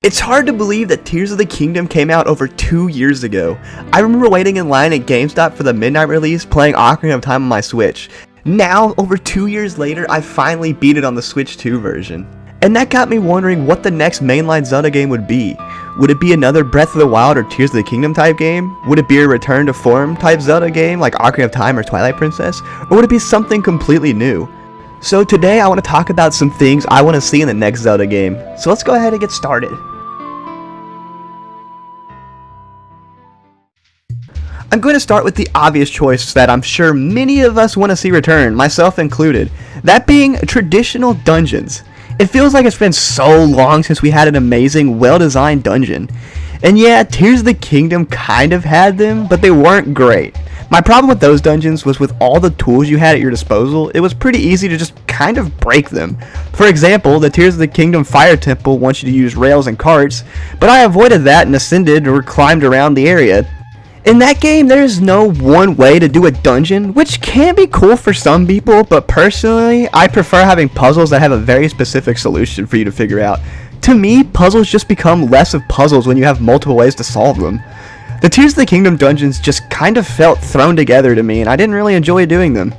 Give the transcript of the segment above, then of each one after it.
It's hard to believe that Tears of the Kingdom came out over 2 years ago. I remember waiting in line at GameStop for the midnight release, playing Ocarina of Time on my Switch. Now, over 2 years later, I finally beat it on the Switch 2 version. And that got me wondering what the next mainline Zelda game would be. Would it be another Breath of the Wild or Tears of the Kingdom type game? Would it be a return to form type Zelda game like Ocarina of Time or Twilight Princess? Or would it be something completely new? So today I want to talk about some things I want to see in the next Zelda game. So let's go ahead and get started. I'm going to start with the obvious choice that I'm sure many of us want to see return, myself included. That being traditional dungeons. It feels like it's been so long since we had an amazing, well-designed dungeon. And yeah, Tears of the Kingdom kind of had them, but they weren't great. My problem with those dungeons was with all the tools you had at your disposal, it was pretty easy to just kind of break them. For example, the Tears of the Kingdom Fire Temple wants you to use rails and carts, but I avoided that and ascended or climbed around the area. In that game, there is no one way to do a dungeon, which can be cool for some people, but personally, I prefer having puzzles that have a very specific solution for you to figure out. To me, puzzles just become less of puzzles when you have multiple ways to solve them. The Tears of the Kingdom dungeons just kind of felt thrown together to me, and I didn't really enjoy doing them.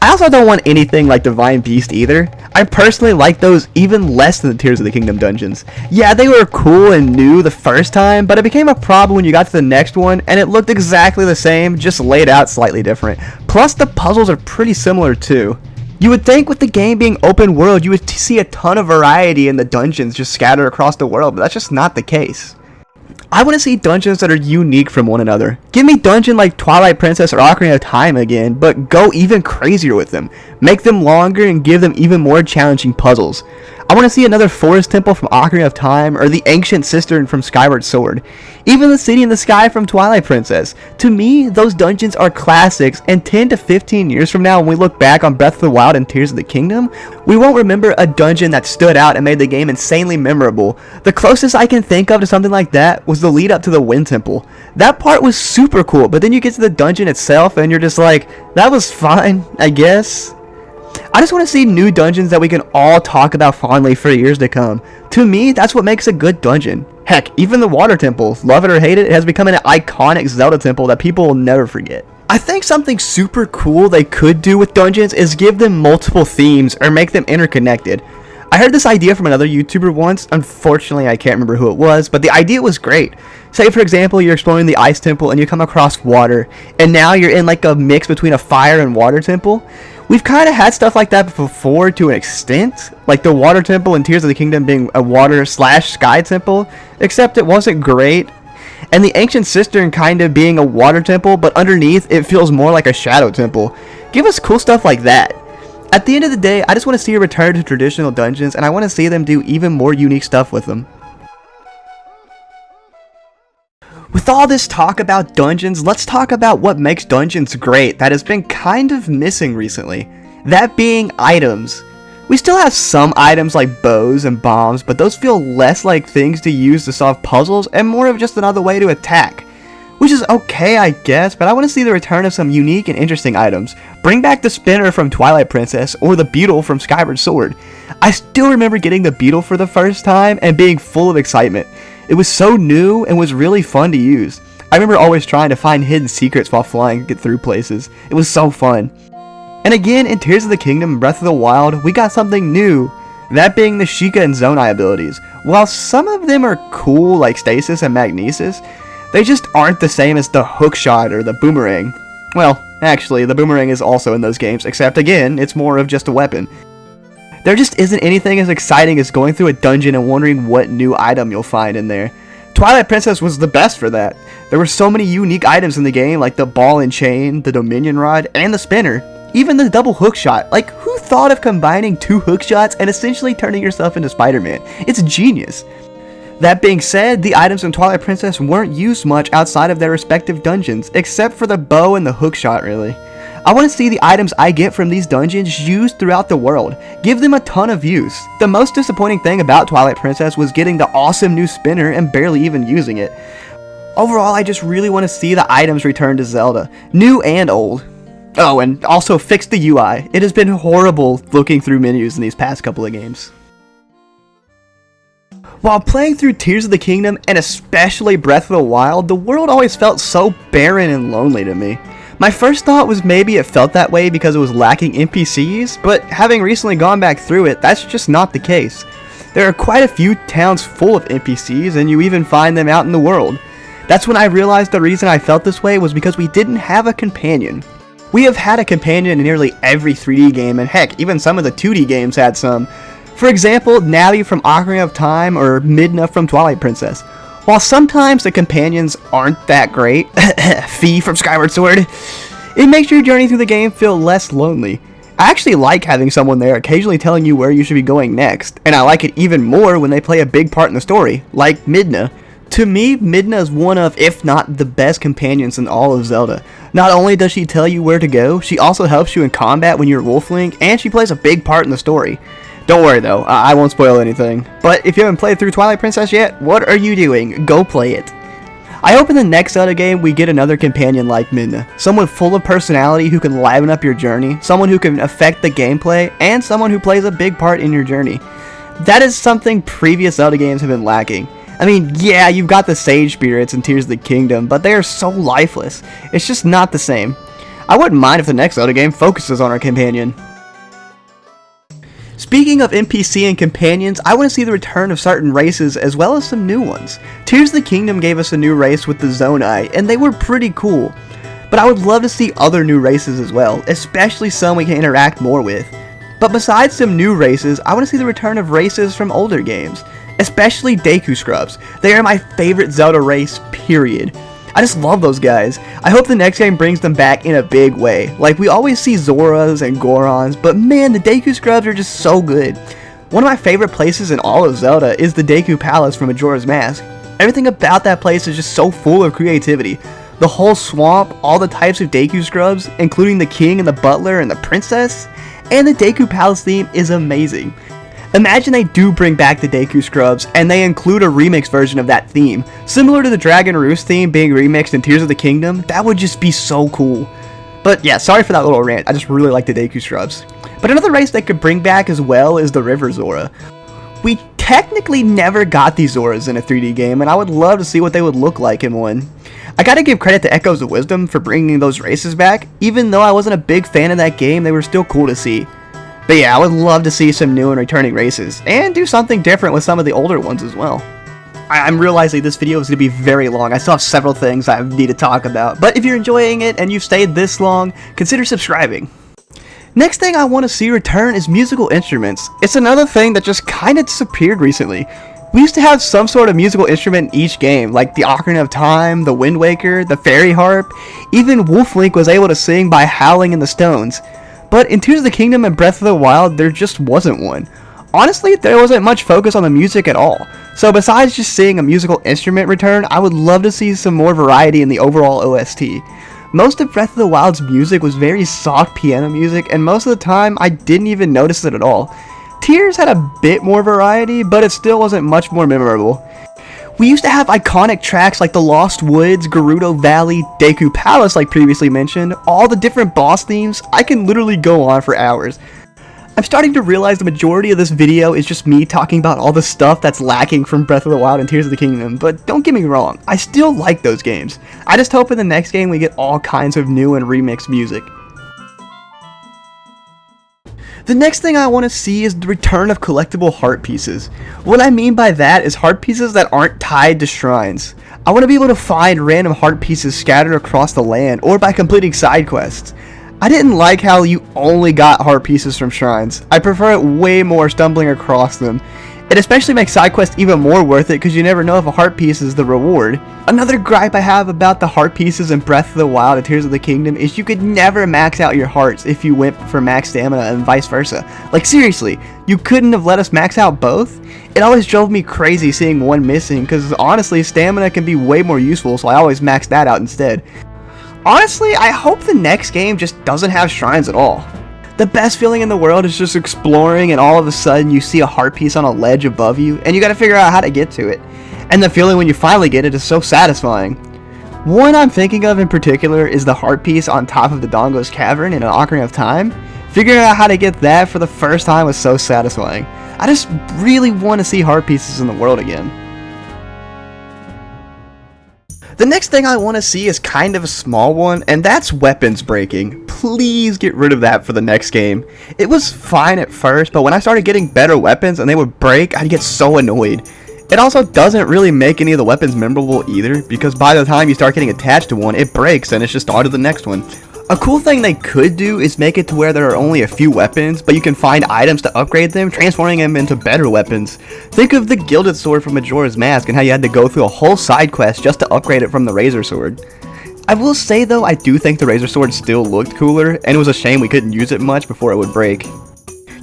I also don't want anything like Divine Beast either. I personally like those even less than the Tears of the Kingdom dungeons. Yeah, they were cool and new the first time, but it became a problem when you got to the next one, and it looked exactly the same, just laid out slightly different. Plus, the puzzles are pretty similar too. You would think with the game being open world, you would see a ton of variety in the dungeons just scattered across the world, but that's just not the case. I want to see dungeons that are unique from one another. Give me dungeon like Twilight Princess or Ocarina of Time again, but go even crazier with them. Make them longer and give them even more challenging puzzles. I want to see another forest temple from Ocarina of Time or the ancient cistern from Skyward Sword. Even the city in the sky from Twilight Princess. To me, those dungeons are classics, and 10 to 15 years from now when we look back on Breath of the Wild and Tears of the Kingdom, we won't remember a dungeon that stood out and made the game insanely memorable. The closest I can think of to something like that was the lead up to the Wind Temple. That part was super cool, but then you get to the dungeon itself and you're just like, that was fine, I guess. I just want to see new dungeons that we can all talk about fondly for years to come. To me, that's what makes a good dungeon. Heck, even the Water Temple, love it or hate it, has become an iconic Zelda temple that people will never forget. I think something super cool they could do with dungeons is give them multiple themes or make them interconnected. I heard this idea from another YouTuber once. Unfortunately, I can't remember who it was, but the idea was great. Say, for example, you're exploring the Ice Temple and you come across water, and now you're in like a mix between a fire and water temple. We've kind of had stuff like that before to an extent, like the Water Temple in Tears of the Kingdom being a water/sky temple, except it wasn't great. And the Ancient Cistern kind of being a water temple, but underneath it feels more like a shadow temple. Give us cool stuff like that. At the end of the day, I just want to see a return to traditional dungeons, and I want to see them do even more unique stuff with them. With all this talk about dungeons, let's talk about what makes dungeons great that has been kind of missing recently. That being items. We still have some items like bows and bombs, but those feel less like things to use to solve puzzles and more of just another way to attack. Which is okay, I guess, but I want to see the return of some unique and interesting items. Bring back the spinner from Twilight Princess or the beetle from Skyward Sword. I still remember getting the beetle for the first time and being full of excitement. It was so new and was really fun to use. I remember always trying to find hidden secrets while flying to get through places. It was so fun. And again, in Tears of the Kingdom and Breath of the Wild, we got something new. That being the Sheikah and Zonai abilities. While some of them are cool like Stasis and Magnesis, they just aren't the same as the hookshot or the boomerang. Well, actually, the boomerang is also in those games, except again, it's more of just a weapon. There just isn't anything as exciting as going through a dungeon and wondering what new item you'll find in there. Twilight Princess was the best for that. There were so many unique items in the game, like the ball and chain, the Dominion Rod, and the spinner. Even the double hookshot. Like, who thought of combining two hookshots and essentially turning yourself into Spider-Man? It's genius. That being said, the items in Twilight Princess weren't used much outside of their respective dungeons, except for the bow and the hookshot, really. I want to see the items I get from these dungeons used throughout the world. Give them a ton of use. The most disappointing thing about Twilight Princess was getting the awesome new spinner and barely even using it. Overall, I just really want to see the items return to Zelda, new and old. Oh, and also fix the UI. It has been horrible looking through menus in these past couple of games. While playing through Tears of the Kingdom, and especially Breath of the Wild, the world always felt so barren and lonely to me. My first thought was maybe it felt that way because it was lacking NPCs, but having recently gone back through it, that's just not the case. There are quite a few towns full of NPCs, and you even find them out in the world. That's when I realized the reason I felt this way was because we didn't have a companion. We have had a companion in nearly every 3D game, and heck, even some of the 2D games had some. For example, Navi from Ocarina of Time or Midna from Twilight Princess. While sometimes the companions aren't that great, Fi from Skyward Sword, it makes your journey through the game feel less lonely. I actually like having someone there occasionally telling you where you should be going next, and I like it even more when they play a big part in the story, like Midna. To me, Midna is one of, if not the best companions in all of Zelda. Not only does she tell you where to go, she also helps you in combat when you're Wolf Link, and she plays a big part in the story. Don't worry though, I won't spoil anything. But if you haven't played through Twilight Princess yet, what are you doing? Go play it. I hope in the next Zelda game we get another companion like Midna. Someone full of personality who can liven up your journey, someone who can affect the gameplay, and someone who plays a big part in your journey. That is something previous Zelda games have been lacking. I mean, yeah, you've got the Sage Spirits in Tears of the Kingdom, but they are so lifeless. It's just not the same. I wouldn't mind if the next Zelda game focuses on our companion. Speaking of NPC and companions, I want to see the return of certain races as well as some new ones. Tears of the Kingdom gave us a new race with the Zonai, and they were pretty cool. But I would love to see other new races as well, especially some we can interact more with. But besides some new races, I want to see the return of races from older games, especially Deku Scrubs. They are my favorite Zelda race, period. I just love those guys. I hope the next game brings them back in a big way. Like, we always see Zoras and Gorons, but man, the Deku Scrubs are just so good. One of my favorite places in all of Zelda is the Deku Palace from Majora's Mask. Everything about that place is just so full of creativity. The whole swamp, all the types of Deku Scrubs, including the king and the butler and the princess, and the Deku Palace theme is amazing. Imagine they do bring back the Deku Scrubs, and they include a remix version of that theme. Similar to the Dragon Roost theme being remixed in Tears of the Kingdom, that would just be so cool. But yeah, sorry for that little rant, I just really like the Deku Scrubs. But another race they could bring back as well is the River Zora. We technically never got these Zoras in a 3D game, and I would love to see what they would look like in one. I gotta give credit to Echoes of Wisdom for bringing those races back. Even though I wasn't a big fan of that game, they were still cool to see. But yeah, I would love to see some new and returning races, and do something different with some of the older ones as well. I'm realizing this video is going to be very long. I still have several things I need to talk about, but if you're enjoying it and you've stayed this long, consider subscribing. Next thing I want to see return is musical instruments. It's another thing that just kinda disappeared recently. We used to have some sort of musical instrument in each game, like the Ocarina of Time, the Wind Waker, the Fairy Harp. Even Wolf Link was able to sing by howling in the stones. But in Tears of the Kingdom and Breath of the Wild, there just wasn't one. Honestly, there wasn't much focus on the music at all. So besides just seeing a musical instrument return, I would love to see some more variety in the overall OST. Most of Breath of the Wild's music was very soft piano music, and most of the time I didn't even notice it at all. Tears had a bit more variety, but it still wasn't much more memorable. We used to have iconic tracks like the Lost Woods, Gerudo Valley, Deku Palace like previously mentioned, all the different boss themes. I can literally go on for hours. I'm starting to realize the majority of this video is just me talking about all the stuff that's lacking from Breath of the Wild and Tears of the Kingdom, but don't get me wrong, I still like those games. I just hope in the next game we get all kinds of new and remixed music. The next thing I want to see is the return of collectible heart pieces. What I mean by that is heart pieces that aren't tied to shrines. I want to be able to find random heart pieces scattered across the land or by completing side quests. I didn't like how you only got heart pieces from shrines. I prefer it way more stumbling across them. It especially makes side quests even more worth it because you never know if a heart piece is the reward. Another gripe I have about the heart pieces in Breath of the Wild and Tears of the Kingdom is you could never max out your hearts if you went for max stamina and vice versa. Like seriously, you couldn't have let us max out both? It always drove me crazy seeing one missing because honestly stamina can be way more useful, so I always maxed that out instead. Honestly, I hope the next game just doesn't have shrines at all. The best feeling in the world is just exploring and all of a sudden you see a heart piece on a ledge above you and you gotta figure out how to get to it. And the feeling when you finally get it is so satisfying. One I'm thinking of in particular is the heart piece on top of the Dongo's Cavern in an Ocarina of Time. Figuring out how to get that for the first time was so satisfying. I just really want to see heart pieces in the world again. The next thing I want to see is kind of a small one, and that's weapons breaking. Please get rid of that for the next game. It was fine at first, but when I started getting better weapons and they would break, I'd get so annoyed. It also doesn't really make any of the weapons memorable either, because by the time you start getting attached to one, it breaks and it's just on to the next one. A cool thing they could do is make it to where there are only a few weapons, but you can find items to upgrade them, transforming them into better weapons. Think of the Gilded Sword from Majora's Mask and how you had to go through a whole side quest just to upgrade it from the Razor Sword. I will say though, I do think the Razor Sword still looked cooler, and it was a shame we couldn't use it much before it would break.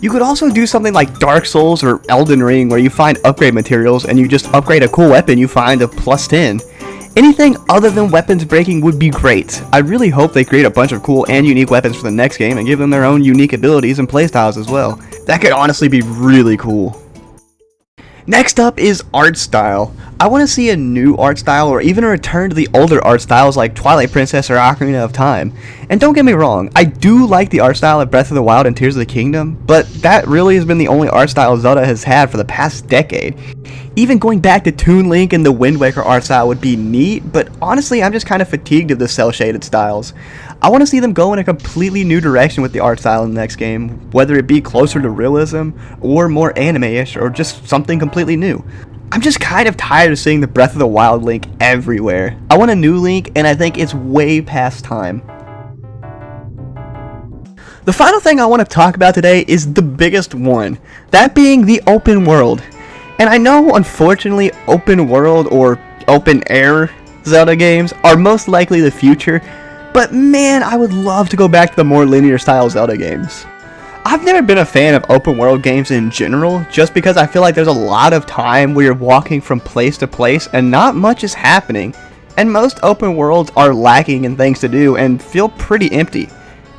You could also do something like Dark Souls or Elden Ring where you find upgrade materials and you just upgrade a cool weapon you find of +10. Anything other than weapons breaking would be great. I really hope they create a bunch of cool and unique weapons for the next game and give them their own unique abilities and playstyles as well. That could honestly be really cool. Next up is art style. I want to see a new art style or even a return to the older art styles like Twilight Princess or Ocarina of Time. And don't get me wrong, I do like the art style of Breath of the Wild and Tears of the Kingdom, but that really has been the only art style Zelda has had for the past decade. Even going back to Toon Link and the Wind Waker art style would be neat, but honestly I'm just kind of fatigued of the cel-shaded styles. I want to see them go in a completely new direction with the art style in the next game, whether it be closer to realism, or more anime-ish, or just something completely new. I'm just kind of tired of seeing the Breath of the Wild Link everywhere. I want a new Link, and I think it's way past time. The final thing I want to talk about today is the biggest one, that being the open world. And I know, unfortunately, open world or open air Zelda games are most likely the future, but man, I would love to go back to the more linear style Zelda games. I've never been a fan of open world games in general, just because I feel like there's a lot of time where you're walking from place to place and not much is happening, and most open worlds are lacking in things to do and feel pretty empty.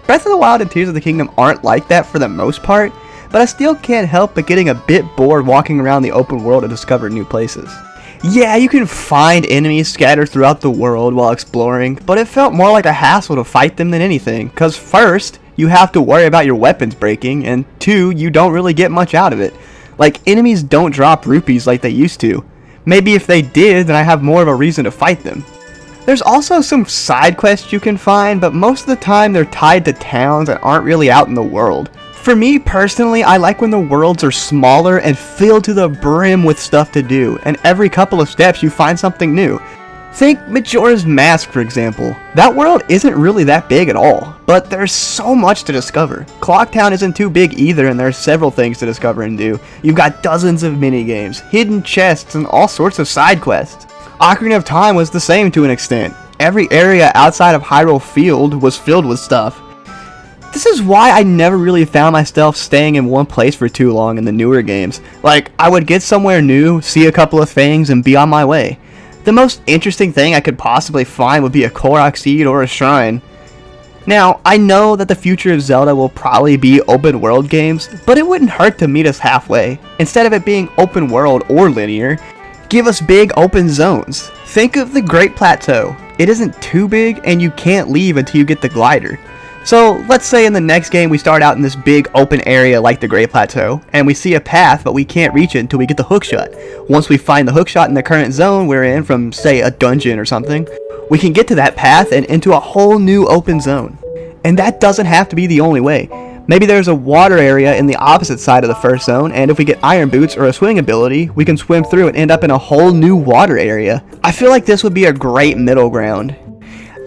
Breath of the Wild and Tears of the Kingdom aren't like that for the most part, but I still can't help but getting a bit bored walking around the open world to discover new places. Yeah, you can find enemies scattered throughout the world while exploring, but it felt more like a hassle to fight them than anything, cause first, you have to worry about your weapons breaking, and 2, you don't really get much out of it. Like, enemies don't drop rupees like they used to. Maybe if they did, then I have more of a reason to fight them. There's also some side quests you can find, but most of the time they're tied to towns and aren't really out in the world. For me personally, I like when the worlds are smaller and filled to the brim with stuff to do, and every couple of steps you find something new. Think Majora's Mask, for example. That world isn't really that big at all, but there's so much to discover. Clocktown isn't too big either, and there's several things to discover and do. You've got dozens of minigames, hidden chests, and all sorts of side quests. Ocarina of Time was the same to an extent. Every area outside of Hyrule Field was filled with stuff. This is why I never really found myself staying in one place for too long in the newer games. Like, I would get somewhere new, see a couple of things, and be on my way. The most interesting thing I could possibly find would be a Korok seed or a shrine. Now, I know that the future of Zelda will probably be open world games, but it wouldn't hurt to meet us halfway. Instead of it being open world or linear, give us big open zones. Think of the Great Plateau. It isn't too big, and you can't leave until you get the glider. So, let's say in the next game we start out in this big open area like the Great Plateau, and we see a path but we can't reach it until we get the hookshot. Once we find the hookshot in the current zone we're in from, say, a dungeon or something, we can get to that path and into a whole new open zone. And that doesn't have to be the only way. Maybe there's a water area in the opposite side of the first zone, and if we get iron boots or a swimming ability, we can swim through and end up in a whole new water area. I feel like this would be a great middle ground.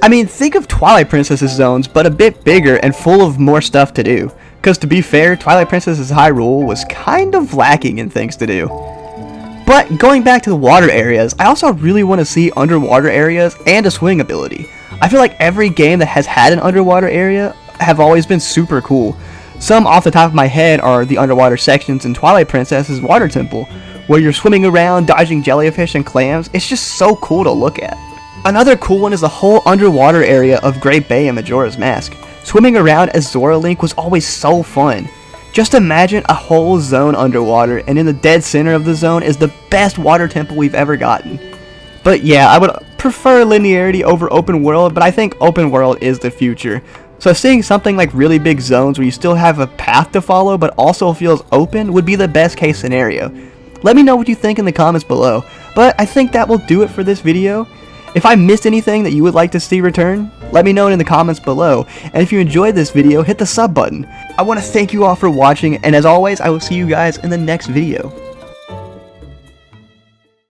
I mean, think of Twilight Princess's zones, but a bit bigger and full of more stuff to do. Because to be fair, Twilight Princess's Hyrule was kind of lacking in things to do. But going back to the water areas, I also really want to see underwater areas and a swimming ability. I feel like every game that has had an underwater area have always been super cool. Some off the top of my head are the underwater sections in Twilight Princess's Water Temple, where you're swimming around, dodging jellyfish and clams. It's just so cool to look at. Another cool one is the whole underwater area of Great Bay and Majora's Mask. Swimming around as Zora Link was always so fun. Just imagine a whole zone underwater, and in the dead center of the zone is the best water temple we've ever gotten. But yeah, I would prefer linearity over open world, but I think open world is the future. So seeing something like really big zones where you still have a path to follow but also feels open would be the best case scenario. Let me know what you think in the comments below, but I think that will do it for this video. If I missed anything that you would like to see return, let me know in the comments below, and if you enjoyed this video, hit the sub button. I want to thank you all for watching, and as always, I will see you guys in the next video.